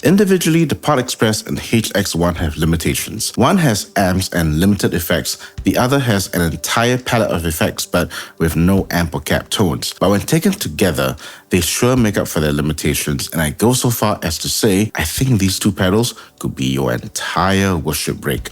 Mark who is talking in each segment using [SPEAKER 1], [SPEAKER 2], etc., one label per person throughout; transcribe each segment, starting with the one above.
[SPEAKER 1] Individually, the Pod Express and HX1 have limitations. One has amps and limited effects, the other has an entire palette of effects but with no amp or cap tones. But when taken together, they sure make up for their limitations, and I go so far as to say, I think these two pedals could be your entire worship break.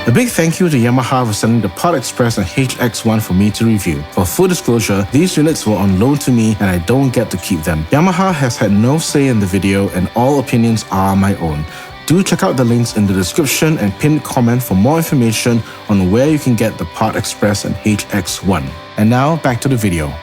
[SPEAKER 1] A big thank you to Yamaha for sending the Pod Express and HX1 for me to review. For full disclosure, these units were on loan to me and I don't get to keep them. Yamaha has had no say in the video and all opinions are my own. Do check out the links in the description and pinned comment for more information on where you can get the Pod Express and HX1. And now, back to the video.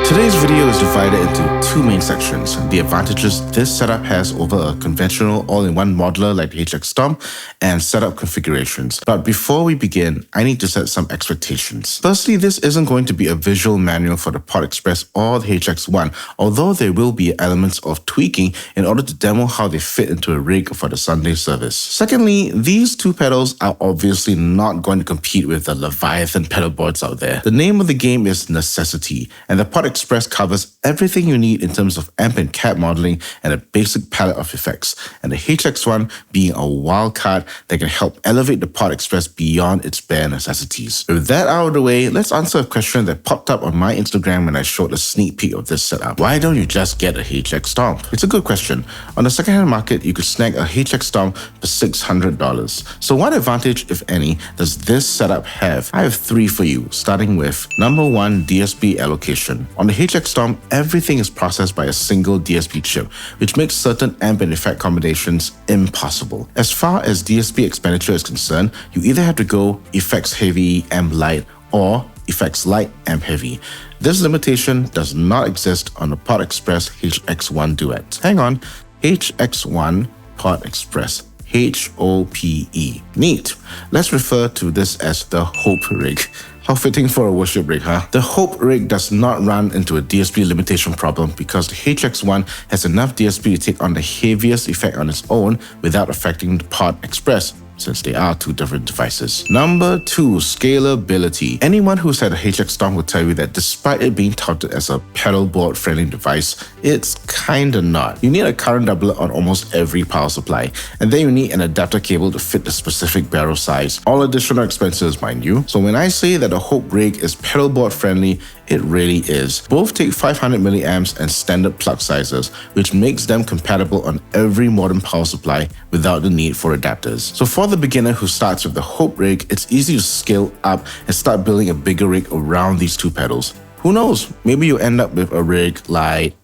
[SPEAKER 1] Today's video is divided into two main sections: the advantages this setup has over a conventional all-in-one modeler like the HX Stomp, and setup configurations. But before we begin, I need to set some expectations. Firstly, this isn't going to be a visual manual for the Pod Express or the HX1, although there will be elements of tweaking in order to demo how they fit into a rig for the Sunday service. Secondly, these two pedals are obviously not going to compete with the Leviathan pedal boards out there. The name of the game is necessity, and the Pod Express covers everything you need in terms of amp and cap modeling and a basic palette of effects, and the HX1 being a wild card that can help elevate the Pod Express beyond its bare necessities. With that out of the way, let's answer a question that popped up on my Instagram when I showed a sneak peek of this setup. Why don't you just get a HX Stomp? It's a good question. On the secondhand market, you could snag a HX Stomp for $600. So what advantage, if any, does this setup have? I have three for you, starting with number one, DSP allocation. On the HX Stomp, everything is processed by a single DSP chip, which makes certain amp and effect combinations impossible. As far as DSP expenditure is concerned, you either have to go effects heavy, amp light, or effects light, amp heavy. This limitation does not exist on the Pod Express HX1 Duet. Hang on, HX1 Pod Express. HOPE. Neat. Let's refer to this as the Hope Rig. How fitting for a worship rig, huh? The Hope rig does not run into a DSP limitation problem because the HX1 has enough DSP to take on the heaviest effect on its own without affecting the Pod Express, since they are two different devices. Number two, scalability. Anyone who's had a HX Stomp will tell you that despite it being touted as a pedal board friendly device, it's kinda not. You need a current doubler on almost every power supply, and then you need an adapter cable to fit the specific barrel size. All additional expenses, mind you. So when I say that the Hope rig is pedal board friendly, it really is. Both take 500 milliamps and standard plug sizes, which makes them compatible on every modern power supply without the need for adapters. So for the beginner who starts with the Hope rig, it's easy to scale up and start building a bigger rig around these two pedals. Who knows, maybe you'll end up with a rig like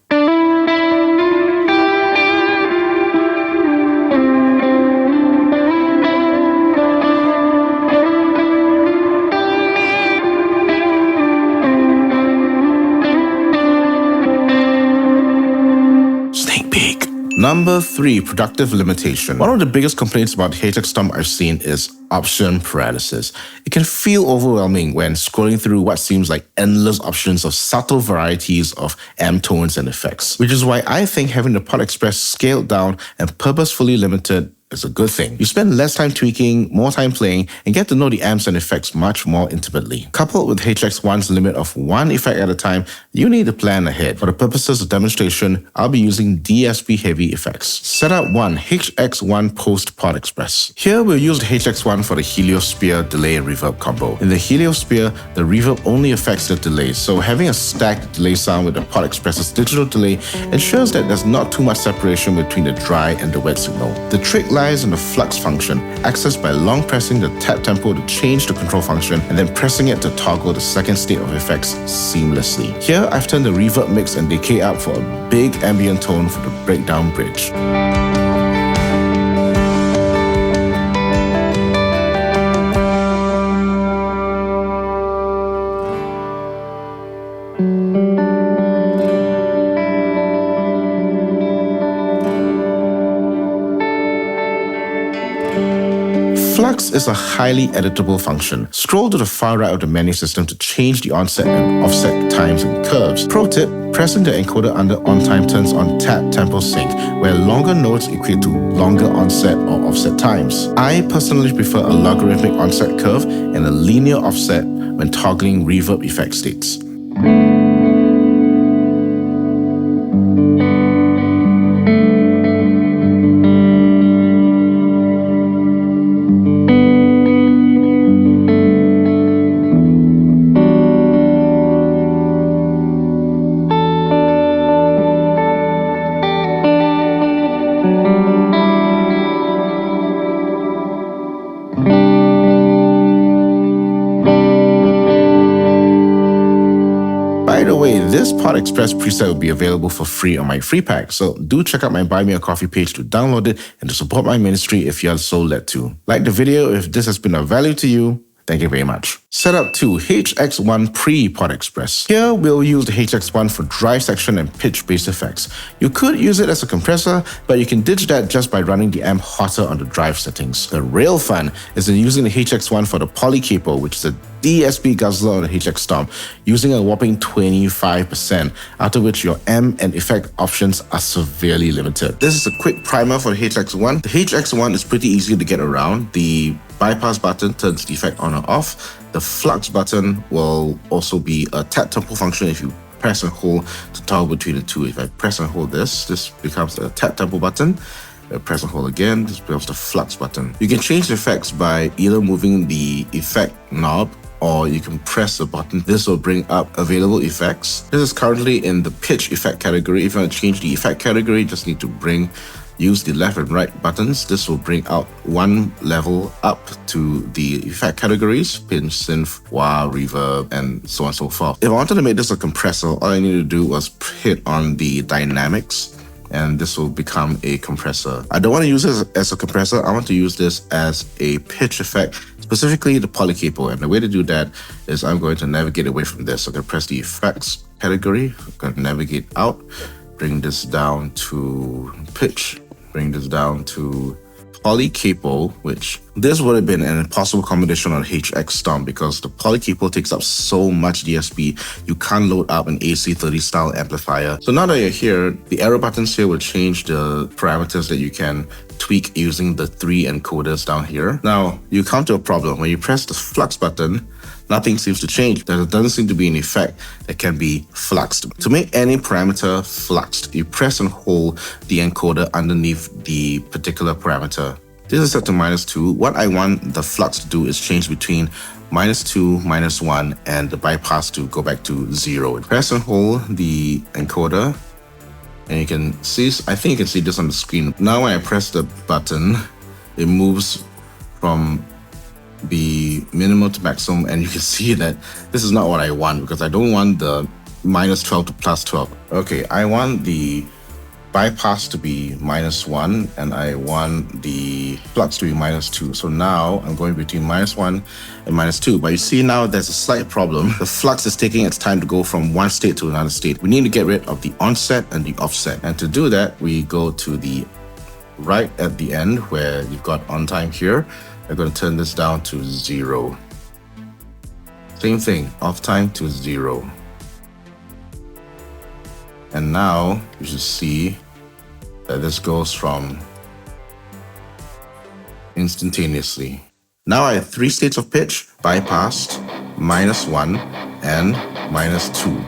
[SPEAKER 1] Number three, productive limitation. One of the biggest complaints about HX Stomp I've seen is option paralysis. It can feel overwhelming when scrolling through what seems like endless options of subtle varieties of amp tones and effects, which is why I think having the Pod Express scaled down and purposefully limited is a good thing. You spend less time tweaking, more time playing, and get to know the amps and effects much more intimately. Coupled with HX1's limit of one effect at a time, you need to plan ahead. For the purposes of demonstration, I'll be using DSP heavy effects. Setup 1, HX1 Post Pod Express. Here we'll use the HX1 for the Heliosphere delay and reverb combo. In the Heliosphere, the reverb only affects the delay, so having a stacked delay sound with the Pod Express's digital delay ensures that there's not too much separation between the dry and the wet signal. The trick lies in the flux function, accessed by long pressing the tap tempo to change the control function and then pressing it to toggle the second state of effects seamlessly. Here, I've turned the reverb mix and decay up for a big ambient tone for the breakdown bridge. Flux is a highly editable function. Scroll to the far right of the menu system to change the onset and offset times and curves. Pro tip, pressing the encoder under on time turns on tap tempo sync, where longer notes equate to longer onset or offset times. I personally prefer a logarithmic onset curve and a linear offset when toggling reverb effect states. By the way, this Pod Express preset will be available for free on my free pack, so do check out my Buy Me a Coffee page to download it and to support my ministry if you are so led to. Like the video if this has been of value to you. Thank you very much. Setup 2, HX1 Pre-Pod Express. Here we'll use the HX1 for drive section and pitch bass effects. You could use it as a compressor, but you can ditch that just by running the amp hotter on the drive settings. The real fun is in using the HX1 for the poly capo, which is a DSP guzzler on the HX Stomp, using a whopping 25%, after which your amp and effect options are severely limited. This is a quick primer for the HX1. The HX1 is pretty easy to get around. The bypass button turns the effect on or off. The flux button will also be a tap tempo function if you press and hold to toggle between the two. If I press and hold this becomes the tap tempo button. If I press and hold again, this becomes the flux button. You can change the effects by either moving the effect knob or you can press the button. This will bring up available effects. This is currently in the pitch effect category. If you want to change the effect category, you just need to use the left and right buttons. This will bring out one level up to the effect categories: pinch, synth, wah, reverb, and so on and so forth. If I wanted to make this a compressor, all I needed to do was hit on the dynamics, and this will become a compressor. I don't want to use this as a compressor. I want to use this as a pitch effect, specifically the polycapo. And the way to do that is I'm going to navigate away from this. So I'm going to press the effects category. I'm going to navigate out, bring this down to pitch, bring this down to polycapo, which this would have been an impossible combination on HX Stomp because the polycapo takes up so much DSP, you can't load up an AC30 style amplifier. So now that you're here, the arrow buttons here will change the parameters that you can tweak using the 3 encoders down here. Now, you come to a problem. When you press the flux button, nothing seems to change. There doesn't seem to be an effect that can be fluxed. To make any parameter fluxed, you press and hold the encoder underneath the particular parameter. This is set to -2. What I want the flux to do is change between -2, -1, and the bypass to go back to 0. Press and hold the encoder, and you can see, I think you can see this on the screen. Now when I press the button, it moves from the minimum to maximum, and you can see that this is not what I want because I don't want the -12 to +12. Okay, I want the bypass to be -1 and I want the flux to be -2. So now I'm going between -1 and -2. But you see now there's a slight problem. The flux is taking its time to go from one state to another state. We need to get rid of the onset and the offset. And to do that, we go to the right at the end where you've got on time here. I'm going to turn this down to 0. Same thing, off time to 0. And now you should see that this goes from instantaneously. Now I have 3 states of pitch: bypassed, -1, and -2.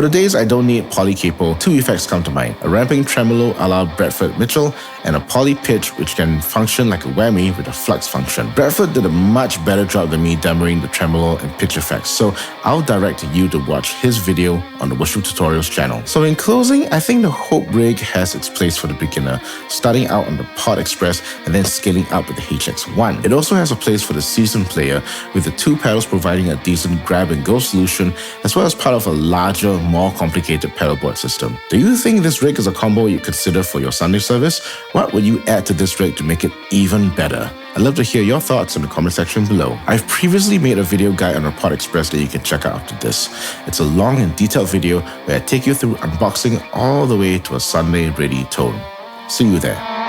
[SPEAKER 1] For the days I don't need polycapo, 2 effects come to mind: a ramping tremolo a la Bradford Mitchell, and a poly pitch which can function like a whammy with a flux function. Bradford did a much better job than me demoing the tremolo and pitch effects, so I'll direct you to watch his video on the Worship Tutorials channel. So in closing, I think the Hope rig has its place for the beginner, starting out on the Pod Express and then scaling up with the HX1. It also has a place for the seasoned player, with the 2 pedals providing a decent grab-and-go solution, as well as part of a larger, more complicated pedalboard system. Do you think this rig is a combo you'd consider for your Sunday service? What would you add to this rig to make it even better? I'd love to hear your thoughts in the comment section below. I've previously made a video guide on the Pod Express that you can check out after this. It's a long and detailed video where I take you through unboxing all the way to a Sunday ready tone. See you there.